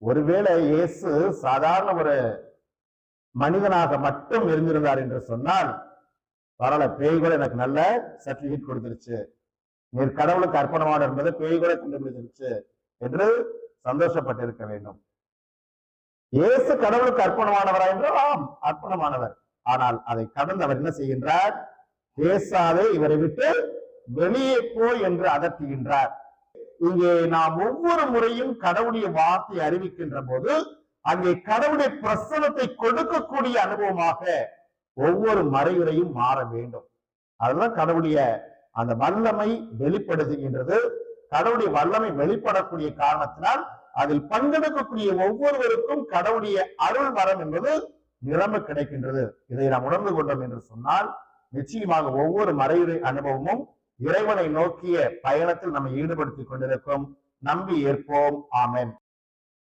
ஒருவேளை இயேசு சாதாரண ஒரு மனிதனாக மட்டும் இருந்திருந்தார் என்று சொன்னால், பரவாயில்ல, பேய் கூட எனக்கு நல்ல சர்டிபிகேட் கொடுத்துருச்சு, நீர் கடவுளுக்கு அர்ப்பணமான என்பதை பேய் கூட கண்டுபிடிச்சிருச்சு என்று சந்தோஷப்பட்டிருக்க வேண்டும். இயேசு கடவுளுக்கு அர்ப்பணமானவரா என்றால் ஆம், அர்ப்பணமானவர். ஆனால் அதை கடந்து அவர் என்ன செய்கின்றார்? பேசாதே, இவரை விட்டு வெளியே போய் என்று அதட்டுகின்றார். இங்கே நாம் ஒவ்வொரு முறையும் கடவுளுடைய வார்த்தை அறிவிக்கின்ற போது அங்கே கடவுளுடைய பிரசனத்தை கொடுக்கக்கூடிய அனுபவமாக ஒவ்வொரு மறையுறையும் மாற வேண்டும். அதுதான் கடவுளுடைய அந்த வல்லமை வெளிப்படுத்துகின்றது. கடவுளுடைய வல்லமை வெளிப்படக்கூடிய காரணத்தினால் அதில் பங்கெடுக்கக்கூடிய ஒவ்வொருவருக்கும் கடவுளுடைய அருள் வரம் என்பது நிரம்ப கிடைக்கின்றது. இதை நாம் உணர்ந்து கொண்டோம் என்று சொன்னால் நிச்சயமாக ஒவ்வொரு மறையுறை அனுபவமும் இறைவனை நோக்கிய பயணத்தில் நம்மை ஈடுபடுத்திக் கொண்டிருக்கும். நம்பி ஏற்போம். ஆமென்.